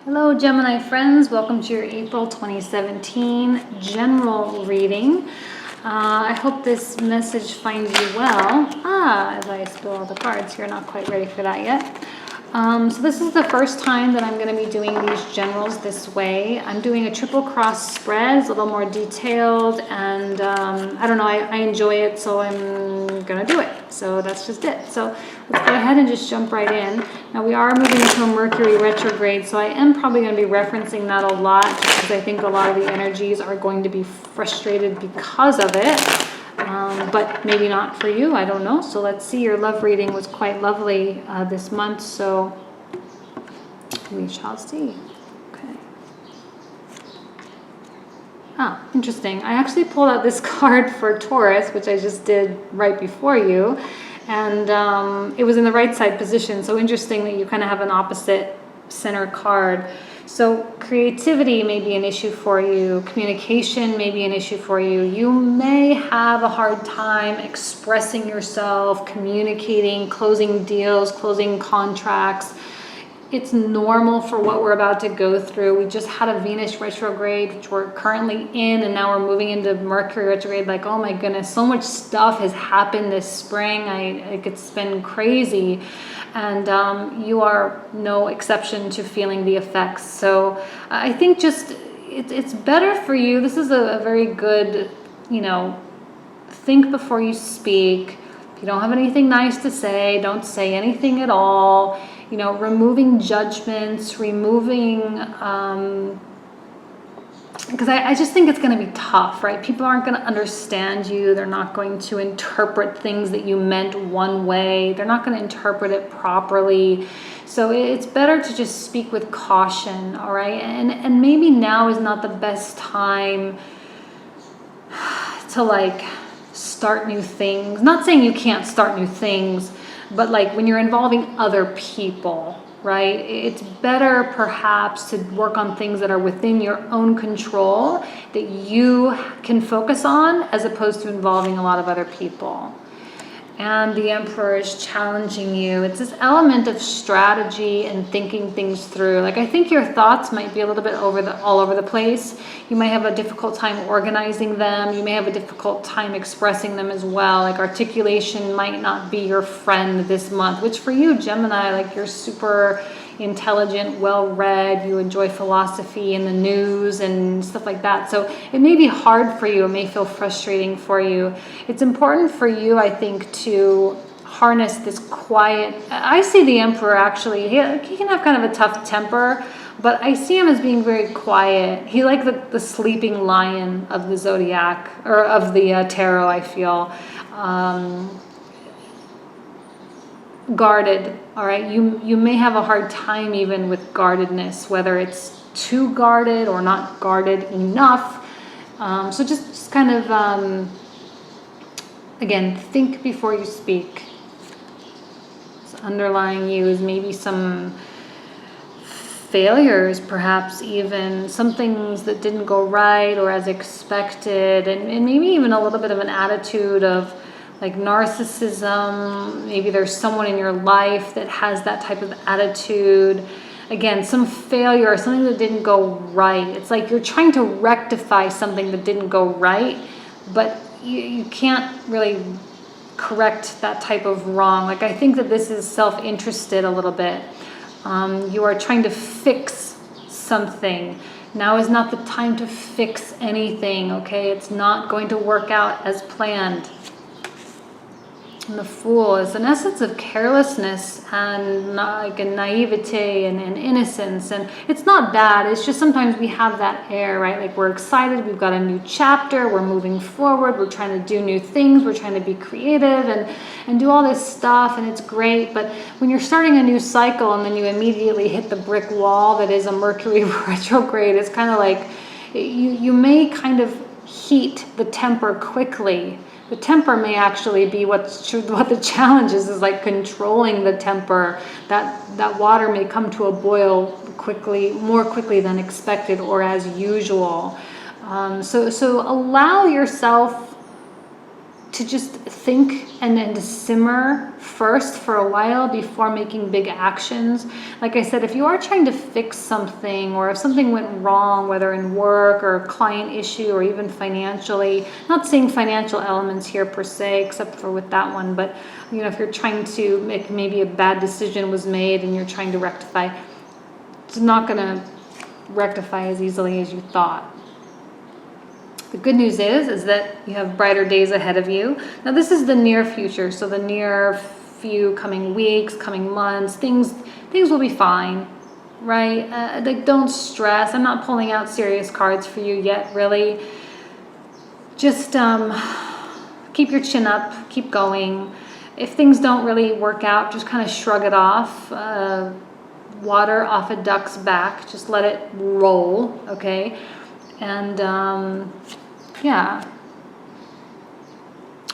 Hello Gemini friends, welcome to your April 2017 general reading. I hope this message finds you well. As I spill all the cards, you're not quite ready for that yet. So this is the first time that I'm going to be doing these generals this way. I'm doing a triple cross spread. It's a little more detailed, and I don't know, I enjoy it, so I'm going to do it. So that's just it. So let's go ahead and just jump right in. Now we are moving into a Mercury retrograde, so I am probably going to be referencing that a lot just because I think a lot of the energies are going to be frustrated because of it. But maybe not for you, I don't know. So let's see. Your love reading was quite lovely this month, so we shall see. Okay. Interesting. I actually pulled out this card for Taurus, which I just did right before you, and it was in the right side position. So interesting that you kind of have an opposite center card. So creativity may be an issue for you. Communication may be an issue for you. You may have a hard time expressing yourself, communicating, closing deals, closing contracts. It's normal for what we're about to go through. We just had a Venus retrograde, which we're currently in, and now we're moving into Mercury retrograde. Like, oh my goodness, so much stuff has happened this spring. It's been crazy. And you are no exception to feeling the effects. So I think just it's better for you. This is a very good, think before you speak. If you don't have anything nice to say, don't say anything at all. Removing judgments, because I just think it's going to be tough, right? People aren't going to understand you. They're not going to interpret things that you meant one way. They're not going to interpret it properly. So it's better to just speak with caution, all right? And maybe now is not the best time to start new things. Not saying you can't start new things, but when you're involving other people, right? It's better perhaps to work on things that are within your own control that you can focus on as opposed to involving a lot of other people. And the Emperor is challenging you. It's this element of strategy and thinking things through. I think your thoughts might be a little bit all over the place. You might have a difficult time organizing them. You may have a difficult time expressing them as well. Articulation might not be your friend this month, which for you, Gemini, you're super intelligent, well-read, you enjoy philosophy and the news and stuff like that. So it may be hard for you. It may feel frustrating for you. It's important for you, I think, to harness this quiet. I see the Emperor actually, he can have kind of a tough temper, but I see him as being very quiet. He the sleeping lion of the zodiac, or of the tarot, I feel. Guarded, all right? You may have a hard time even with guardedness, whether it's too guarded or not guarded enough. So just kind of, again, think before you speak. So underlying you is maybe some failures, perhaps even some things that didn't go right or as expected, and maybe even a little bit of an attitude of narcissism. Maybe there's someone in your life that has that type of attitude. Again, some failure or something that didn't go right. It's you're trying to rectify something that didn't go right, but you can't really correct that type of wrong. I think that this is self-interested a little bit. You are trying to fix something. Now is not the time to fix anything, okay? It's not going to work out as planned. And the Fool is an essence of carelessness and a naivete and innocence. And it's not bad. It's just sometimes we have that air, right? We're excited. We've got a new chapter. We're moving forward. We're trying to do new things. We're trying to be creative and do all this stuff. And it's great. But when you're starting a new cycle and then you immediately hit the brick wall that is a Mercury retrograde, it's kind of you may kind of heat the temper quickly. The temper may actually be what the challenge is controlling the temper. That water may come to a boil more quickly than expected or as usual. So allow yourself to just think and then to simmer first for a while before making big actions. Like I said, if you are trying to fix something, or if something went wrong, whether in work or a client issue or even financially, not saying financial elements here per se, except for with that one, but if you're trying to make, maybe a bad decision was made and you're trying to rectify, it's not going to rectify as easily as you thought. The good news is that you have brighter days ahead of you. Now this is the near future, so the near few coming weeks, coming months, things will be fine, right? Like, don't stress. I'm not pulling out serious cards for you yet, really. Just keep your chin up, keep going. If things don't really work out, just kind of shrug it off. Water off a duck's back, just let it roll, okay? And yeah.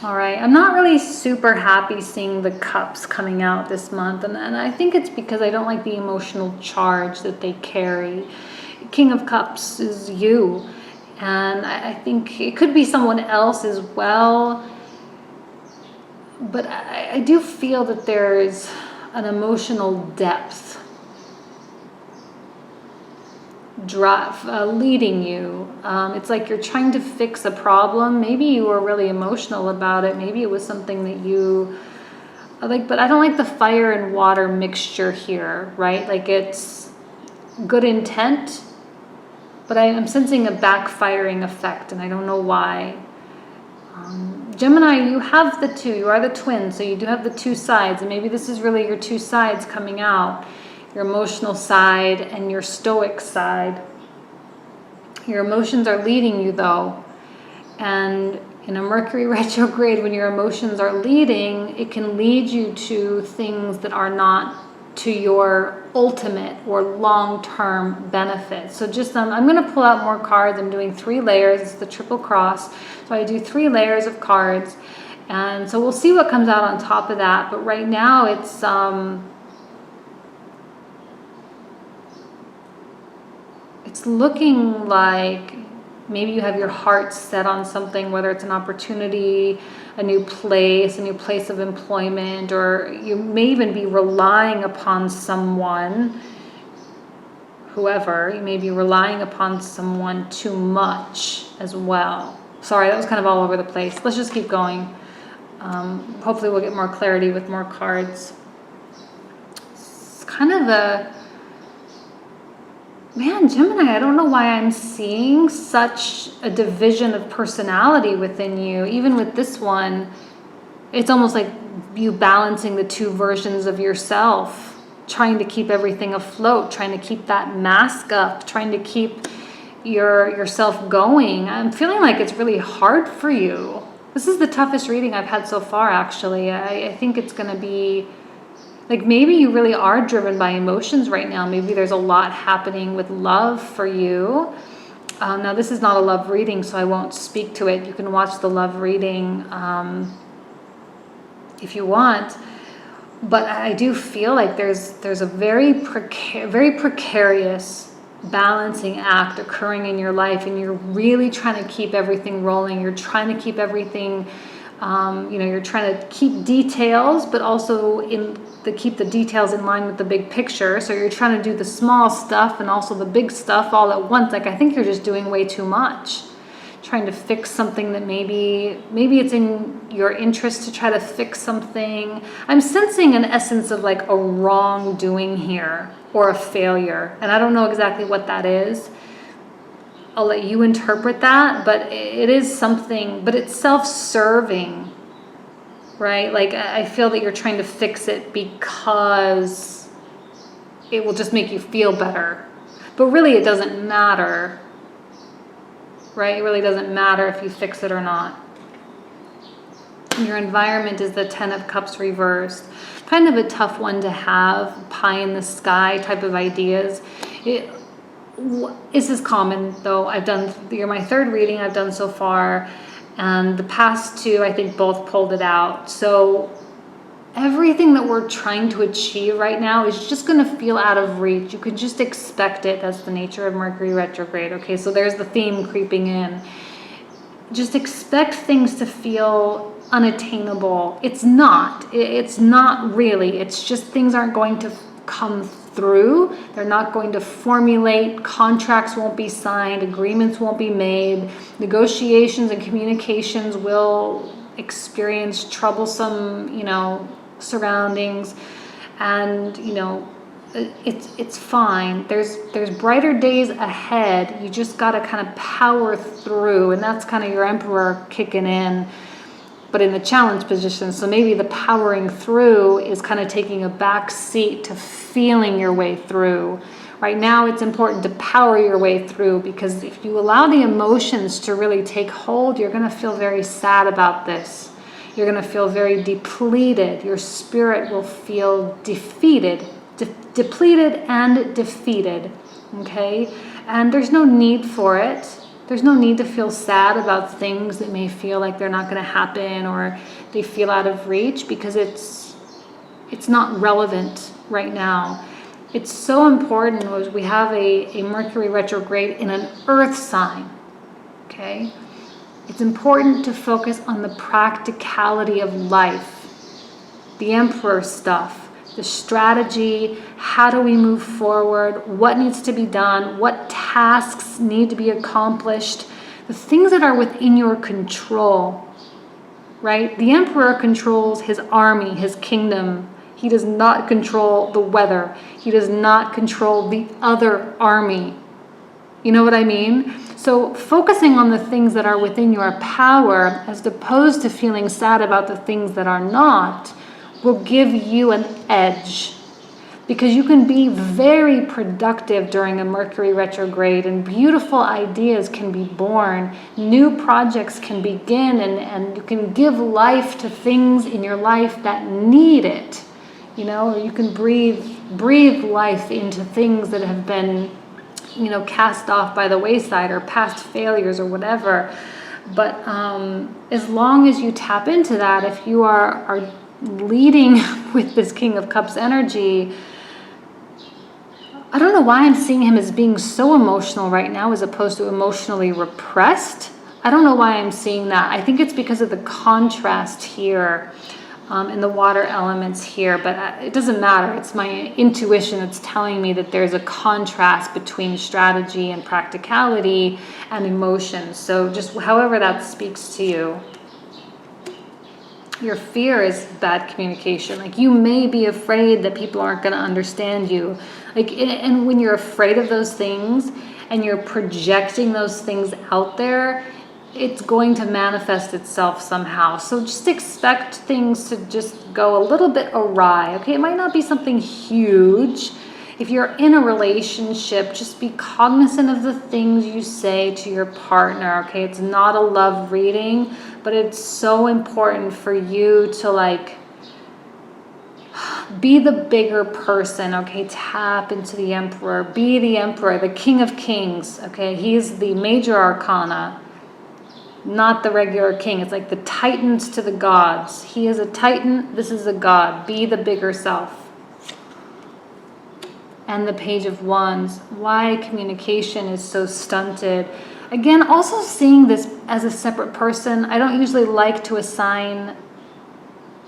All right, I'm not really super happy seeing the cups coming out this month, and I think it's because I don't like the emotional charge that they carry. King of Cups is you, and I think it could be someone else as well, but I do feel that there's an emotional depth leading you. It's like you're trying to fix a problem. Maybe you were really emotional about it. Maybe it was something that you like, but I don't like the fire and water mixture here, right? Like, it's good intent, but I'm sensing a backfiring effect, and I don't know why. Gemini, you have the two. You are the twin, so you do have the two sides, and maybe this is really your two sides coming out. Your emotional side and your stoic side. Your emotions are leading you, though. And in a Mercury retrograde, when your emotions are leading, it can lead you to things that are not to your ultimate or long-term benefit. So just, I'm going to pull out more cards. I'm doing 3 layers. It's the triple cross. So I do 3 layers of cards. And so we'll see what comes out on top of that. But right now it's looking like maybe you have your heart set on something, whether it's an opportunity, a new place of employment, or you may even be relying upon someone, whoever, you may be relying upon someone too much as well. Sorry, that was kind of all over the place. Let's just keep going. Hopefully we'll get more clarity with more cards. It's kind of Man, Gemini, I don't know why I'm seeing such a division of personality within you. Even with this one, it's almost like you balancing the 2 versions of yourself, trying to keep everything afloat, trying to keep that mask up, trying to keep yourself going. I'm feeling like it's really hard for you. This is the toughest reading I've had so far, actually. I think it's going to be... Like, maybe you really are driven by emotions right now. Maybe there's a lot happening with love for you. Now, this is not a love reading, so I won't speak to it. You can watch the love reading if you want. But I do feel like there's a very precarious balancing act occurring in your life, and you're really trying to keep everything rolling. You're trying to keep everything... you're trying to keep details, but also keep the details in line with the big picture. So you're trying to do the small stuff and also the big stuff all at once. Like, I think you're just doing way too much. Trying to fix something that maybe it's in your interest to try to fix something. I'm sensing an essence of like a wrongdoing here, or a failure. And I don't know exactly what that is. I'll let you interpret that, but it is something, but it's self-serving, right? Like, I feel that you're trying to fix it because it will just make you feel better. But really, it doesn't matter, right? It really doesn't matter if you fix it or not. Your environment is the 10 of Cups reversed. Kind of a tough one to have, pie in the sky type of ideas. This is common, though. You're my 3rd reading I've done so far, and the past 2, I think, both pulled it out. So everything that we're trying to achieve right now is just going to feel out of reach. You can just expect it. That's the nature of Mercury retrograde. Okay, so there's the theme creeping in. Just expect things to feel unattainable. It's not. It's not really. It's just things aren't going to come through. They're not going to formulate. Contracts won't be signed. Agreements won't be made. Negotiations and communications will experience troublesome, surroundings. And, it's fine. There's brighter days ahead. You just got to kind of power through. And that's kind of your emperor kicking in, but in the challenge position. So maybe the powering through is kind of taking a back seat to feeling your way through. Right now, it's important to power your way through, because if you allow the emotions to really take hold, you're going to feel very sad about this. You're going to feel very depleted. Your spirit will feel defeated, depleted and defeated. Okay? And there's no need for it. There's no need to feel sad about things that may feel like they're not going to happen or they feel out of reach, because it's not relevant right now. It's so important as we have a Mercury retrograde in an earth sign. Okay? It's important to focus on the practicality of life, the emperor stuff, the strategy, how do we move forward, what needs to be done, what tasks need to be accomplished, the things that are within your control, right? The emperor controls his army, his kingdom. He does not control the weather. He does not control the other army. You know what I mean? So focusing on the things that are within your power, as opposed to feeling sad about the things that are not, will give you an edge, because you can be very productive during a Mercury retrograde, and beautiful ideas can be born, new projects can begin, and you can give life to things in your life that need it. Or you can breathe life into things that have been, cast off by the wayside, or past failures, or whatever. But as long as you tap into that, if you are leading with this King of Cups energy, I don't know why I'm seeing him as being so emotional right now as opposed to emotionally repressed. I don't know why I'm seeing that. I think it's because of the contrast here in the water elements here, but it doesn't matter. It's my intuition that's telling me that there's a contrast between strategy and practicality and emotion. So just however that speaks to you. Your fear is bad communication. Like, you may be afraid that people aren't going to understand you. And when you're afraid of those things and you're projecting those things out there, it's going to manifest itself somehow. So just expect things to just go a little bit awry. Okay, it might not be something huge. If you're in a relationship, just be cognizant of the things you say to your partner. Okay, it's not a love reading, but it's so important for you to be the bigger person. Okay, tap into the emperor. Be the emperor, the king of kings. Okay, he's the major arcana, not the regular king. It's like the titans to the gods. He is a titan. This is a god. Be the bigger self. And the Page of Wands. Why communication is so stunted. Again, also seeing this as a separate person. I don't usually like to assign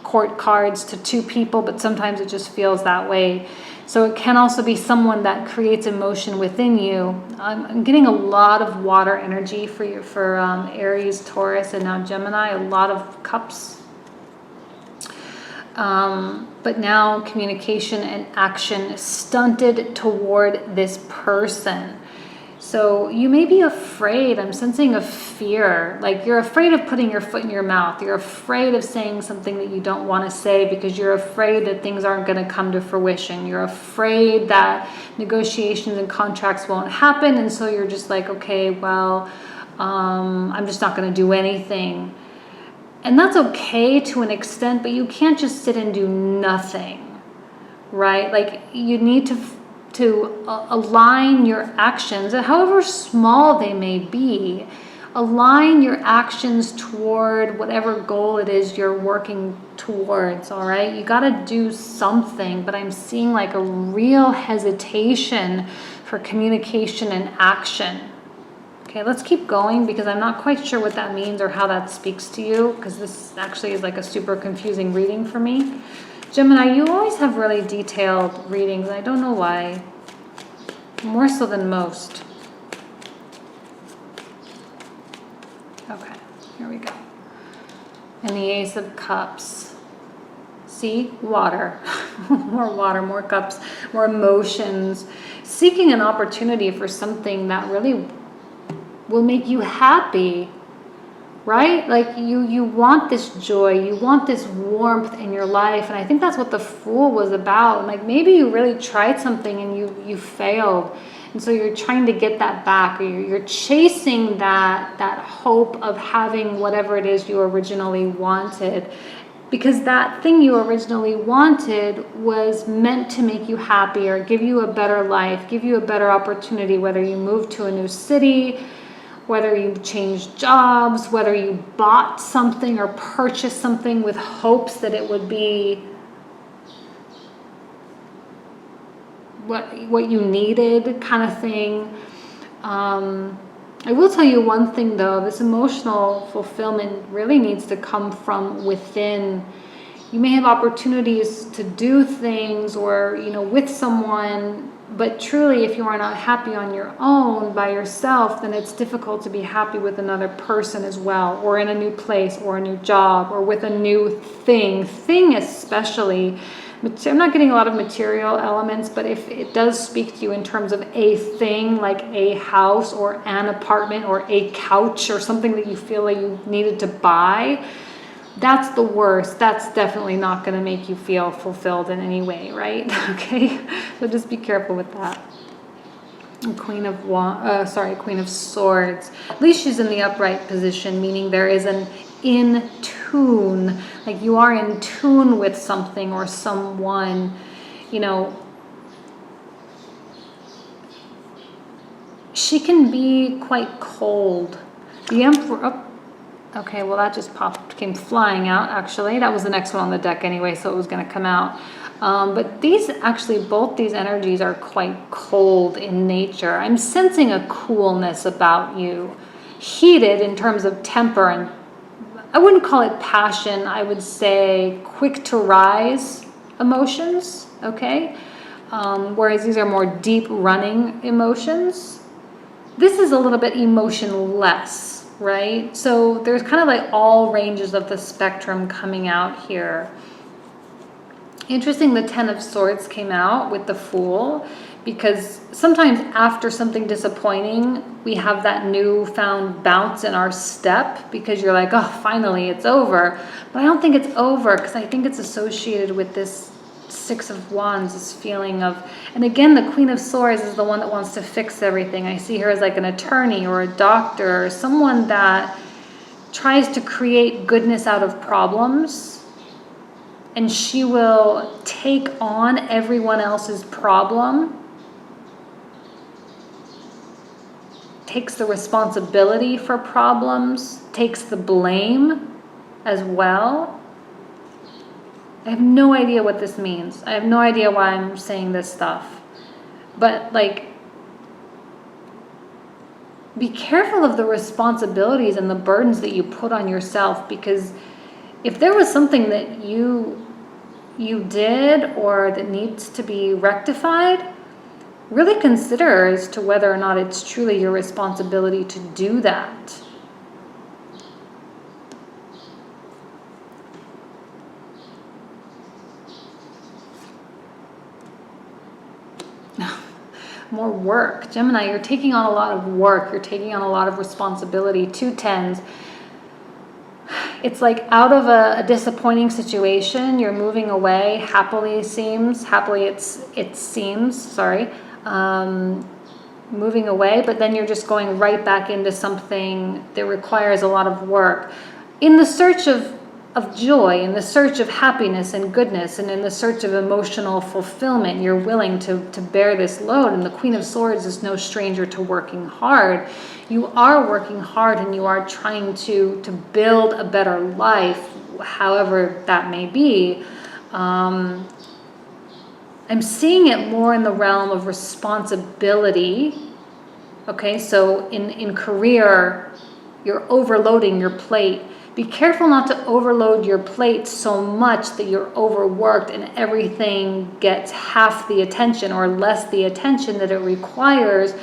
court cards to two people, but sometimes it just feels that way. So it can also be someone that creates emotion within you. I'm getting a lot of water energy for you, for Aries, Taurus, and now Gemini. A lot of cups. But now communication and action is stunted toward this person. So you may be afraid. I'm sensing a fear. Like, you're afraid of putting your foot in your mouth. You're afraid of saying something that you don't want to say because you're afraid that things aren't going to come to fruition. You're afraid that negotiations and contracts won't happen. And so you're just like, okay, well, I'm just not going to do anything. And that's okay to an extent, but you can't just sit and do nothing, right? Like, you need to align your actions, however small they may be, align your actions toward whatever goal it is you're working towards, all right? You got to do something, but I'm seeing like a real hesitation for communication and action, Okay, let's keep going because I'm not quite sure what that means or how that speaks to you, because this actually is like a super confusing reading for me. Gemini, you always have really detailed readings. I don't know why. More so than most. Okay, here we go. And the Ace of Cups. See? Water. More water, more cups, more emotions. Seeking an opportunity for something that really will make you happy, right? Like you want this joy, you want this warmth in your life. And I think that's what the Fool was about. Like maybe you really tried something and you failed. And so you're trying to get that back, or you're chasing that hope of having whatever it is you originally wanted. Because that thing you originally wanted was meant to make you happier, give you a better life, give you a better opportunity, whether you move to a new city, whether you changed jobs, whether you bought something or purchased something with hopes that it would be what you needed, kind of thing. I will tell you one thing though, this emotional fulfillment really needs to come from within. You may have opportunities to do things or, with someone, but truly if you are not happy on your own by yourself, then it's difficult to be happy with another person as well, or in a new place or a new job or with a new thing especially. I'm not getting a lot of material elements, but if it does speak to you in terms of a thing, like a house or an apartment or a couch or something that you feel like you needed to buy, that's the worst. That's definitely not going to make you feel fulfilled in any way, right? Okay, so just be careful with that. Queen of Swords. At least she's in the upright position, meaning there is an in tune, like you are in tune with something or someone. She can be quite cold. The Emperor. Okay, well that just came flying out. Actually, that was the next one on the deck anyway, so it was going to come out. But both these energies are quite cold in nature. I'm sensing a coolness about you, heated in terms of temper, and I wouldn't call it passion. I would say quick to rise emotions. Okay, whereas these are more deep running emotions. This is a little bit emotionless, right? So there's kind of like all ranges of the spectrum coming out here. Interesting, the Ten of Swords came out with the Fool, because sometimes after something disappointing, we have that newfound bounce in our step because you're like, oh, finally it's over. But I don't think it's over, because I think it's associated with this Six of Wands, this feeling of, and again, the Queen of Swords is the one that wants to fix everything. I see her as like an attorney or a doctor, or someone that tries to create goodness out of problems. And she will take on everyone else's problem, takes the responsibility for problems, takes the blame as well. I have no idea what this means. I have no idea why I'm saying this stuff. But like, be careful of the responsibilities and the burdens that you put on yourself, because if there was something that you did or that needs to be rectified, really consider as to whether or not it's truly your responsibility to do that. More work. Gemini, you're taking on a lot of work. You're taking on a lot of responsibility. 2 tens. It's like out of a disappointing situation, you're moving away. Happily it seems, moving away, but then you're just going right back into something that requires a lot of work. In the search of joy, in the search of happiness and goodness, and in the search of emotional fulfillment, you're willing to bear this load. And the Queen of Swords is no stranger to working hard. You are working hard and you are trying to build a better life, however that may be. I'm seeing it more in the realm of responsibility Okay, so in career, you're overloading your plate. Be careful not to overload your plate so much that you're overworked and everything gets half the attention or less the attention that it requires,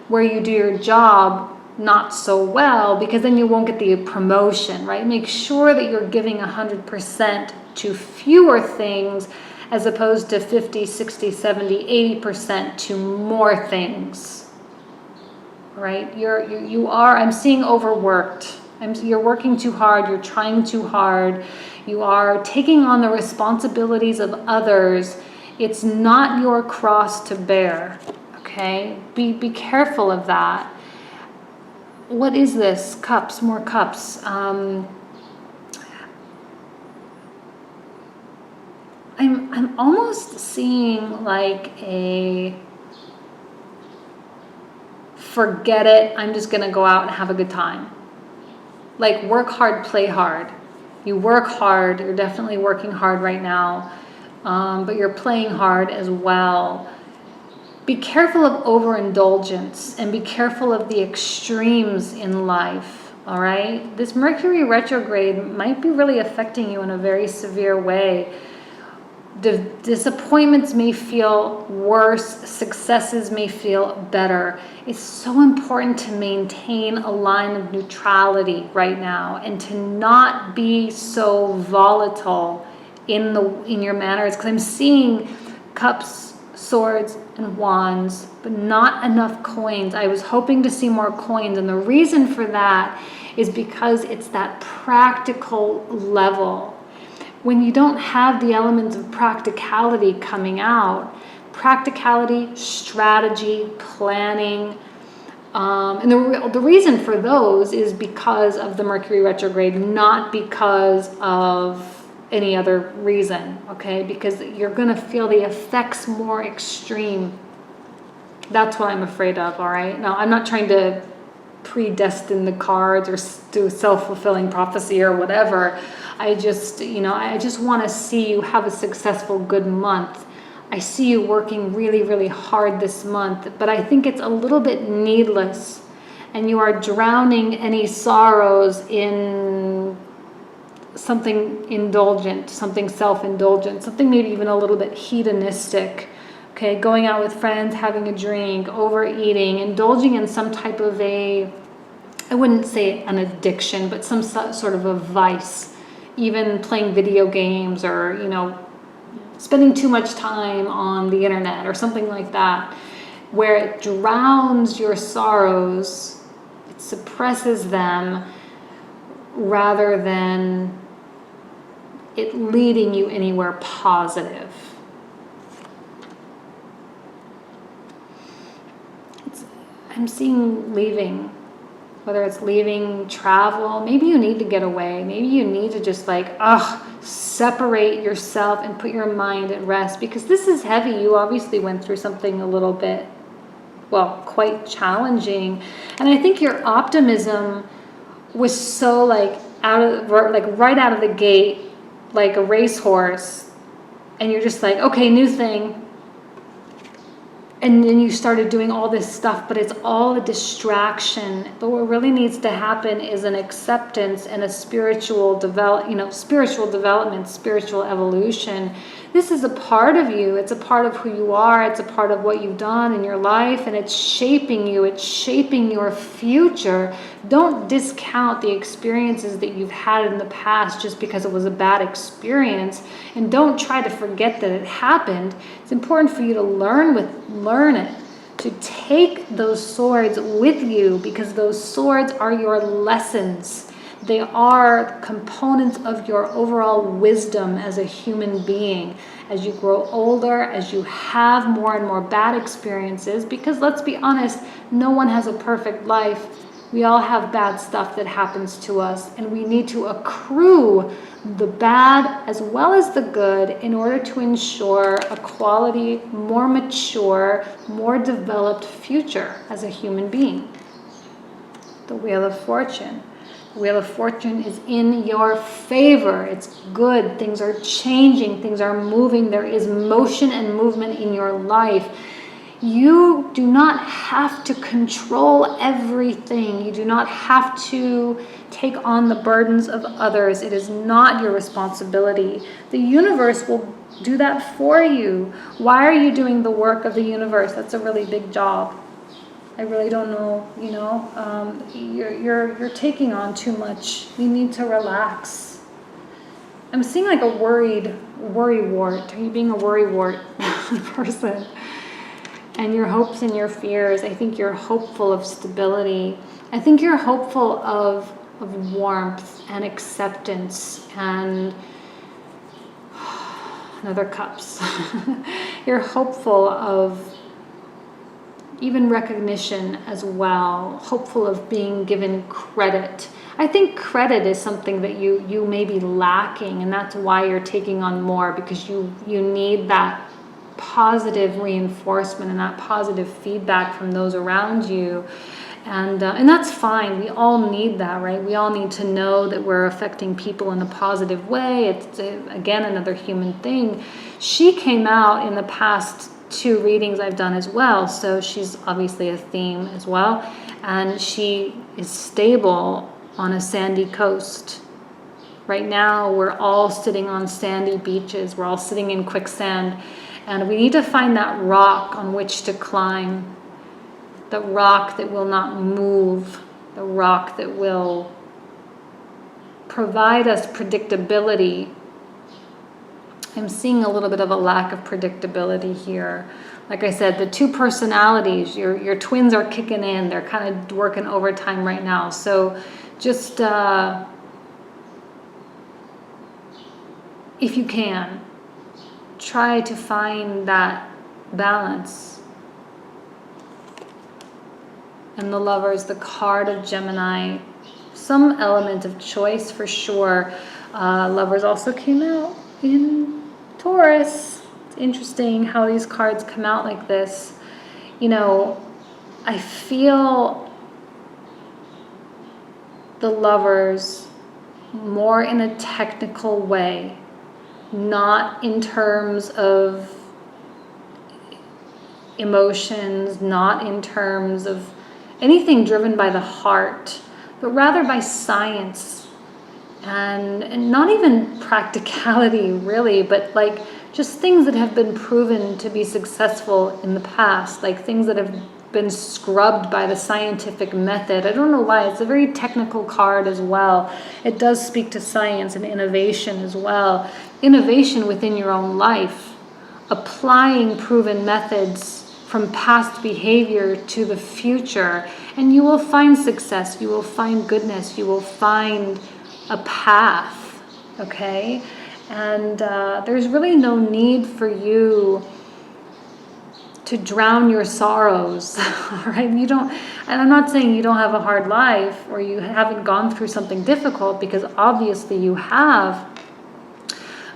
where you do your job not so well, because then you won't get the promotion, right? Make sure that you're giving 100% to fewer things as opposed to 50, 60, 70, 80% to more things, right? You are, I'm seeing overworked. You're working too hard, you're trying too hard, you are taking on the responsibilities of others. It's not your cross to bear, okay? Be careful of that. What is this? Cups, more cups. I'm almost seeing like a forget it, I'm just gonna go out and have a good time. Like work hard, play hard. You work hard, you're definitely working hard right now, but you're playing hard as well. Be careful of overindulgence and be careful of the extremes in life, all right? This Mercury retrograde might be really affecting you in a very severe way. The disappointments may feel worse, successes may feel better. It's so important to maintain a line of neutrality right now and to not be so volatile in your manners, because I'm seeing cups, swords, and wands, but not enough coins. I was hoping to see more coins, and the reason for that is because it's that practical level. When you don't have the elements of practicality coming out, practicality, strategy, planning, and the reason for those is because of the Mercury retrograde, not because of any other reason, okay? Because you're going to feel the effects more extreme. That's what I'm afraid of, all right? Now, I'm not trying to predestine the cards or do self-fulfilling prophecy or whatever. I just want to see you have a successful, good month. I see you working really, really hard this month, but I think it's a little bit needless, and you are drowning any sorrows in something indulgent, something self-indulgent, something maybe even a little bit hedonistic, okay? Going out with friends, having a drink, overeating, indulging in some type of I wouldn't say an addiction, but some sort of a vice, even playing video games or, spending too much time on the internet or something like that, where it drowns your sorrows, it suppresses them, rather than it leading you anywhere positive. I'm seeing leaving, whether it's leaving, travel. Maybe you need to get away. Maybe you need to just separate yourself and put your mind at rest, because this is heavy. You obviously went through something a little bit, quite challenging. And I think your optimism was so right out of the gate, like a racehorse, and you're just like, okay, new thing. And then you started doing all this stuff, but it's all a distraction. But what really needs to happen is an acceptance and a spiritual development, spiritual evolution. This is a part of you. It's a part of who you are. It's a part of what you've done in your life, and it's shaping you. It's shaping your future. Don't discount the experiences that you've had in the past just because it was a bad experience, and don't try to forget that it happened. It's important for you to learn it, to take those swords with you, because those swords are your lessons. They are components of your overall wisdom as a human being. As you grow older, as you have more and more bad experiences, because let's be honest, no one has a perfect life. We all have bad stuff that happens to us, and we need to accrue the bad as well as the good in order to ensure a quality, more mature, more developed future as a human being. The Wheel of Fortune. The Wheel of Fortune is in your favor. It's good. Things are changing. Things are moving. There is motion and movement in your life. You do not have to control everything. You do not have to take on the burdens of others. It is not your responsibility. The universe will do that for you. Why are you doing the work of the universe? That's a really big job. I really don't know, you're taking on too much. You need to relax. I'm seeing like a worry wart. Are you being a worry wart person? And your hopes and your fears. I think you're hopeful of stability. I think you're hopeful of warmth and acceptance and another cups. You're hopeful of even recognition as well, hopeful of being given credit. I think credit is something that you may be lacking, and that's why you're taking on more, because you need that positive reinforcement and that positive feedback from those around you. And that's fine. We all need that, right? We all need to know that we're affecting people in a positive way. It's, again, another human thing. She came out in the past 2 readings I've done as well, so she's obviously a theme as well, and she is stable on a sandy coast. Right now we're all sitting on sandy beaches, we're all sitting in quicksand, and we need to find that rock on which to climb, the rock that will not move, the rock that will provide us predictability. I'm seeing a little bit of a lack of predictability here. Like I said, the 2 personalities, your twins are kicking in. They're kind of working overtime right now. So just, if you can, try to find that balance. And the Lovers, the card of Gemini, some element of choice for sure. Lovers also came out in Taurus. It's interesting how these cards come out like this. I feel the Lovers more in a technical way, not in terms of emotions, not in terms of anything driven by the heart, but rather by science. And not even practicality really, but like just things that have been proven to be successful in the past, like things that have been scrubbed by the scientific method. I don't know why. It's a very technical card as well. It does speak to science and innovation as well. Innovation within your own life, applying proven methods from past behavior to the future, and you will find success, you will find goodness, you will find a path, okay? And there's really no need for you to drown your sorrows, right? You don't, and I'm not saying you don't have a hard life or you haven't gone through something difficult, because obviously you have,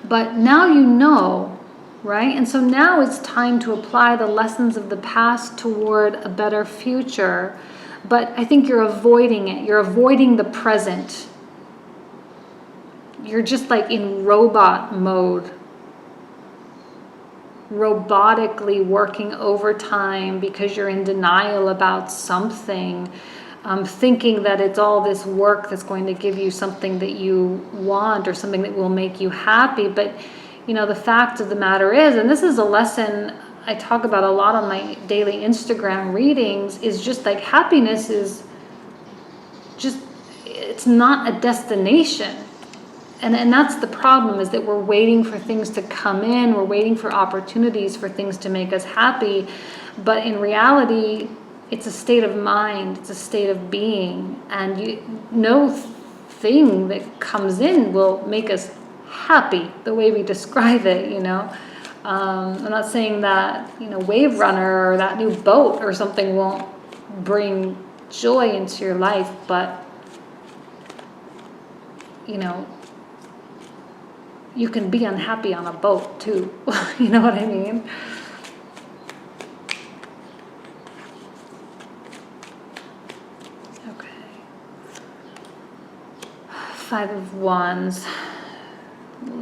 but now you know, right? And so now it's time to apply the lessons of the past toward a better future. But I think you're avoiding it. You're avoiding the present. You're just like in robot mode, robotically working overtime because you're in denial about something, thinking that it's all this work that's going to give you something that you want or something that will make you happy. But the fact of the matter is, and this is a lesson I talk about a lot on my daily Instagram readings, is just like happiness is just, it's not a destination. And that's the problem, is that we're waiting for things to come in. We're waiting for opportunities for things to make us happy. But in reality, it's a state of mind. It's a state of being. And no thing that comes in will make us happy the way we describe it, I'm not saying that, Wave Runner or that new boat or something won't bring joy into your life, but, you can be unhappy on a boat too. You know what I mean? Okay. 5 of Wands.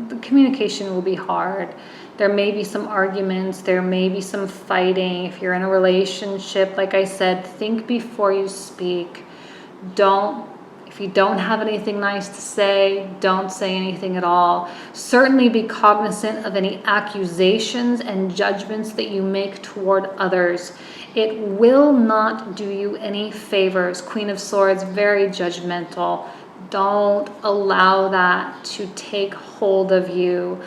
the communication will be hard. There may be some arguments, there may be some fighting. If you're in a relationship, like I said, think before you speak. If you don't have anything nice to say, don't say anything at all. Certainly be cognizant of any accusations and judgments that you make toward others. It will not do you any favors. Queen of Swords, very judgmental. Don't allow that to take hold of you.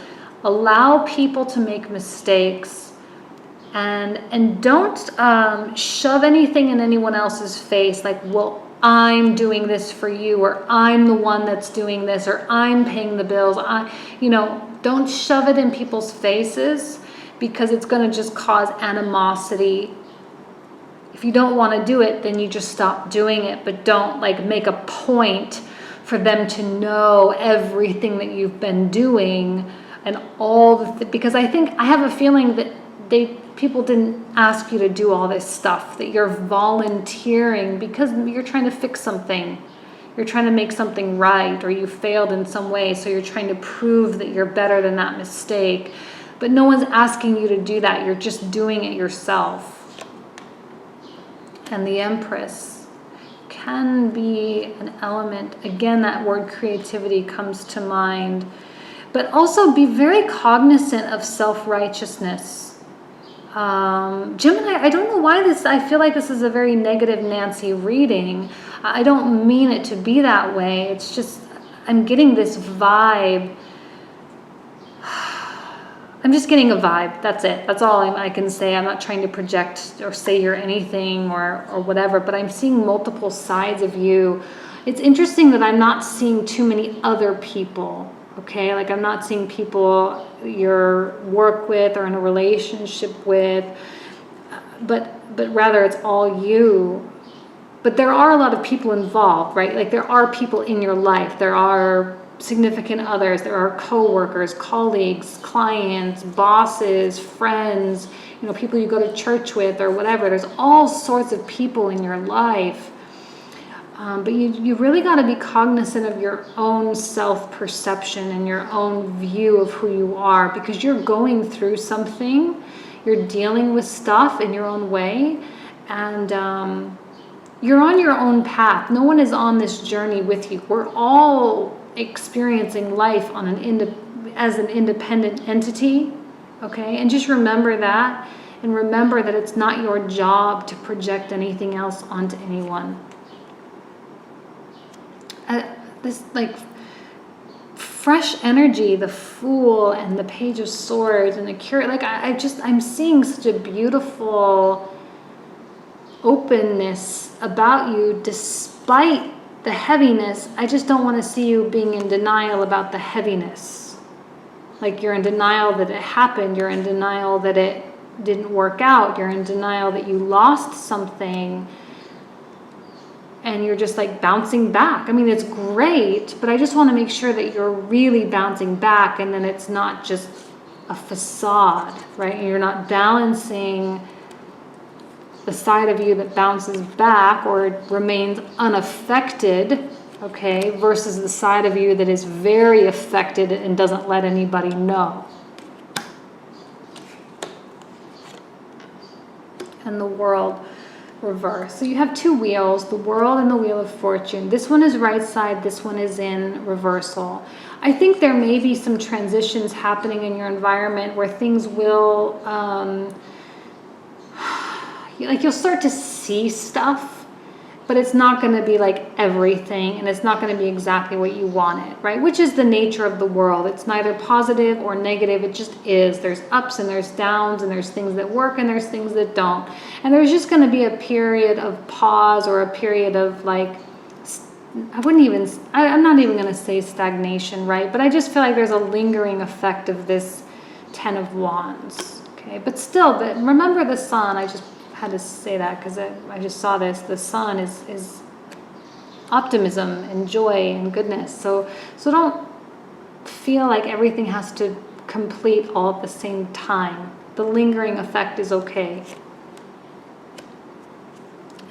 Allow people to make mistakes, and don't shove anything in anyone else's face like, well, I'm doing this for you, or I'm the one that's doing this, or I'm paying the bills. Don't shove it in people's faces, because it's going to just cause animosity. If you don't want to do it, then you just stop doing it, but don't like make a point for them to know everything that you've been doing and all because I have a feeling that people didn't ask you to do all this stuff, that you're volunteering because you're trying to fix something. You're trying to make something right, or you failed in some way, so you're trying to prove that you're better than that mistake. But no one's asking you to do that. You're just doing it yourself. And the Empress can be an element. Again, that word creativity comes to mind. But also be very cognizant of self-righteousness. Gemini, I don't know why I feel like this is a very negative Nancy reading. I don't mean it to be that way. It's just, I'm getting this vibe. I'm just getting a vibe. That's it. That's all I can say. I'm not trying to project or say you're anything or whatever, but I'm seeing multiple sides of you. It's interesting that I'm not seeing too many other people. Okay, like I'm not seeing people you work with or in a relationship with, but rather it's all you. But there are a lot of people involved, right? Like there are people in your life. There are significant others. There are co-workers, colleagues, clients, bosses, friends, people you go to church with or whatever. There's all sorts of people in your life. But you really got to be cognizant of your own self-perception and your own view of who you are, because you're going through something, you're dealing with stuff in your own way, and you're on your own path. No one is on this journey with you. We're all experiencing life as an independent entity, okay? And just remember that, and remember that it's not your job to project anything else onto anyone. This like fresh energy, the Fool and the Page of Swords and the Cure, like I'm seeing such a beautiful openness about you despite the heaviness. I just don't want to see you being in denial about the heaviness. Like you're in denial that it happened, you're in denial that it didn't work out, you're in denial that you lost something. And you're just like bouncing back. I mean, it's great, but I just want to make sure that you're really bouncing back, and then it's not just a facade, right? And you're not balancing the side of you that bounces back or remains unaffected, okay, versus the side of you that is very affected and doesn't let anybody know. And the World reverse. So you have two wheels, the World and the Wheel of Fortune. This one is right side, this one is in reversal. I think there may be some transitions happening in your environment where things will, like you'll start to see stuff, but it's not going to be like everything, and it's not going to be exactly what you want it, right? Which is the nature of the world. It's neither positive or negative. It just is. There's ups and there's downs, and there's things that work and there's things that don't. And there's just going to be a period of pause or a period of like, I'm not even going to say stagnation, right? But I just feel like there's a lingering effect of this Ten of Wands, okay? But still, remember the Sun. I just had to say that because I just saw this. The Sun is optimism and joy and goodness. So don't feel like everything has to complete all at the same time. The lingering effect is okay.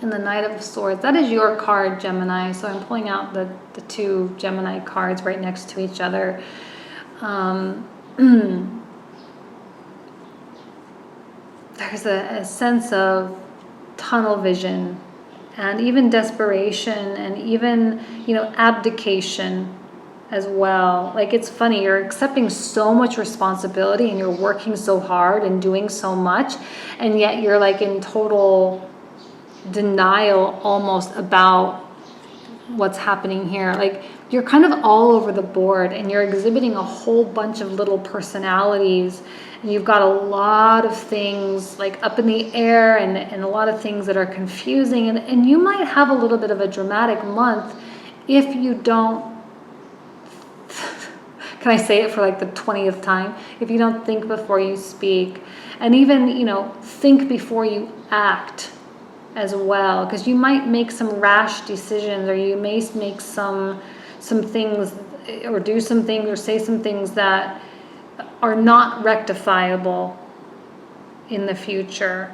And the Knight of Swords, that is your card, Gemini. So I'm pulling out the two Gemini cards right next to each other. There's a sense of tunnel vision and even desperation and even, abdication as well. Like, it's funny, you're accepting so much responsibility and you're working so hard and doing so much, and yet you're like in total denial almost about what's happening here. Like, you're kind of all over the board and you're exhibiting a whole bunch of little personalities, and you've got a lot of things like up in the air and a lot of things that are confusing, and you might have a little bit of a dramatic month if you don't can I say it for like the 20th time? If you don't think before you speak, and even, think before you act as well, because you might make some rash decisions, or you may make some things, or do some things, or say some things that are not rectifiable in the future.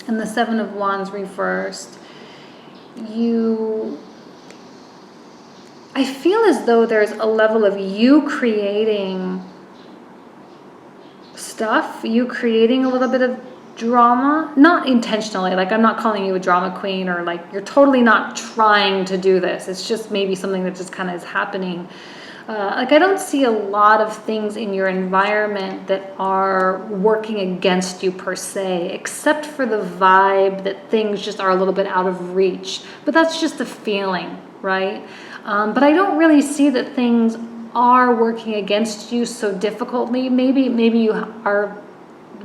And the Seven of Wands reversed, I feel as though there's a level of you creating stuff, you creating a little bit of drama, not intentionally. Like, I'm not calling you a drama queen, or like you're totally not trying to do this. It's just maybe something that just kind of is happening. Like, I don't see a lot of things in your environment that are working against you per se, except for the vibe that things just are a little bit out of reach. But that's just a feeling, right? But I don't really see that things are working against you so difficultly. Maybe you are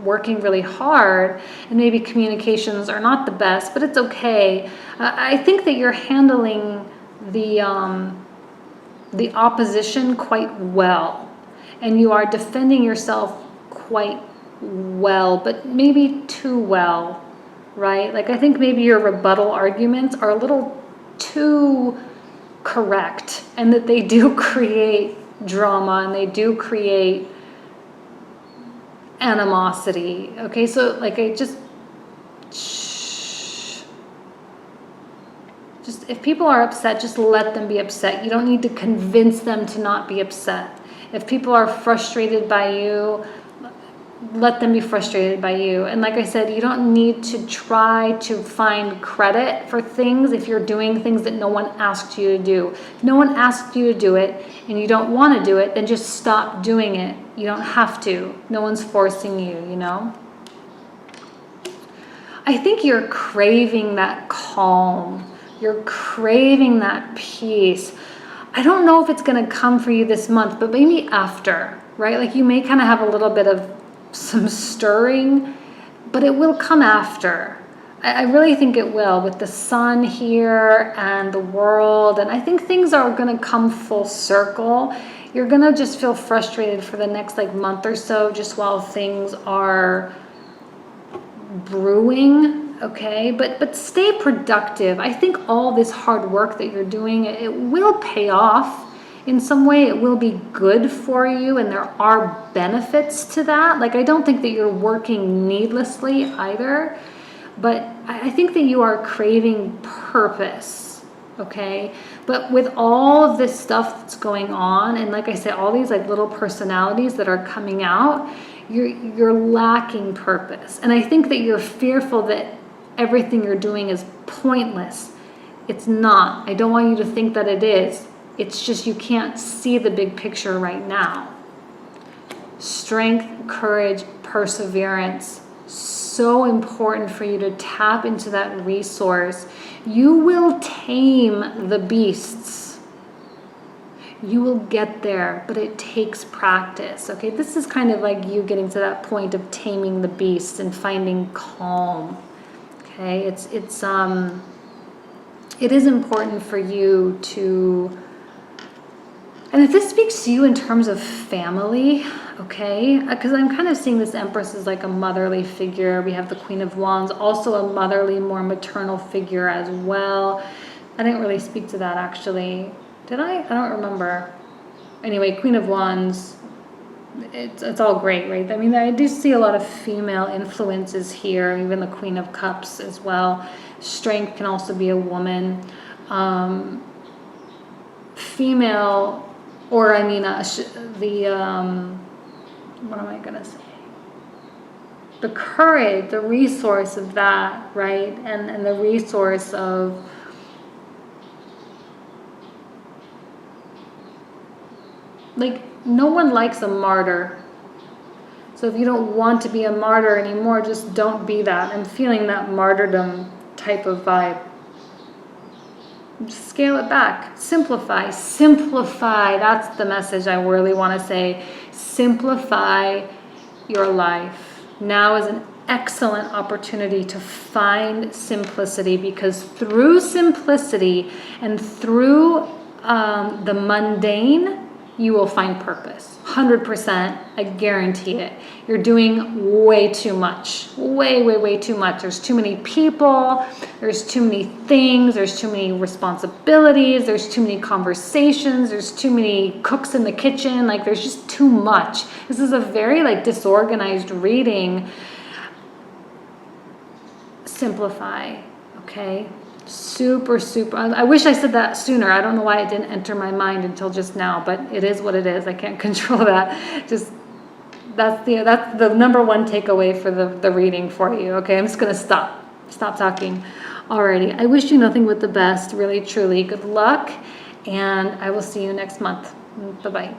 working really hard, and maybe communications are not the best, but it's okay. I think that you're handling the opposition quite well, and you are defending yourself quite well, but maybe too well, right? Like, I think maybe your rebuttal arguments are a little too correct, and that they do create drama and they do create animosity. Okay, so like, just if people are upset, just let them be upset. You don't need to convince them to not be upset. If people are frustrated by you, let them be frustrated by you. And like I said, you don't need to try to find credit for things if you're doing things that no one asked you to do. If no one asked you to do it and you don't want to do it, then just stop doing it. You don't have to. No one's forcing you, I think you're craving that calm. You're craving that peace. I don't know if it's going to come for you this month, but maybe after, right? Like, you may kind of have a little bit of some stirring, but it will come after. I really think it will, with the sun here and the world. And I think things are going to come full circle. You're going to just feel frustrated for the next month or so, just while things are brewing. Okay, but stay productive. I think all this hard work that you're doing, it will pay off in some way. It will be good for you, and there are benefits to that. Like, I don't think that you're working needlessly either, but I think that you are craving purpose. Okay, but with all of this stuff that's going on, and like I said, all these little personalities that are coming out, you're lacking purpose. And I think that you're fearful that everything you're doing is pointless. It's not. I don't want you to think that it is. It's just you can't see the big picture right now. Strength, courage, perseverance. So important for you to tap into that resource. You will tame the beasts. You will get there, but it takes practice. Okay, this is kind of like you getting to that point of taming the beast and finding calm. Okay, it is important for you to, and if this speaks to you in terms of family, okay, because I'm kind of seeing this Empress as like a motherly figure. We have the Queen of Wands, also a motherly, more maternal figure as well. I didn't really speak to that actually. Did I? I don't remember. Anyway, Queen of Wands, it's all great, right? I mean, I do see a lot of female influences here, even the Queen of Cups as well. Strength can also be a woman. Female or I mean, what am I going to say? The courage, the resource of that, right? And the resource of like, no one likes a martyr. So if you don't want to be a martyr anymore, just don't be that. I'm feeling that martyrdom type of vibe. Just scale it back. Simplify. Simplify. That's the message I really want to say. Simplify your life. Now is an excellent opportunity to find simplicity, because through simplicity and through the mundane, you will find purpose. 100%, I guarantee it. You're doing way too much. Way too much. There's too many people. There's too many things. There's too many responsibilities. There's too many conversations. There's too many cooks in the kitchen. Like, there's just too much. This is a very like disorganized reading. Simplify, okay? Super. I wish I said that sooner. I don't know why it didn't enter my mind until just now, but it is what it is. I can't control that. Just that's the number one takeaway for the reading for you. Okay, I'm just gonna stop talking. Alrighty. I wish you nothing but the best. Really, truly, good luck, and I will see you next month. Bye bye.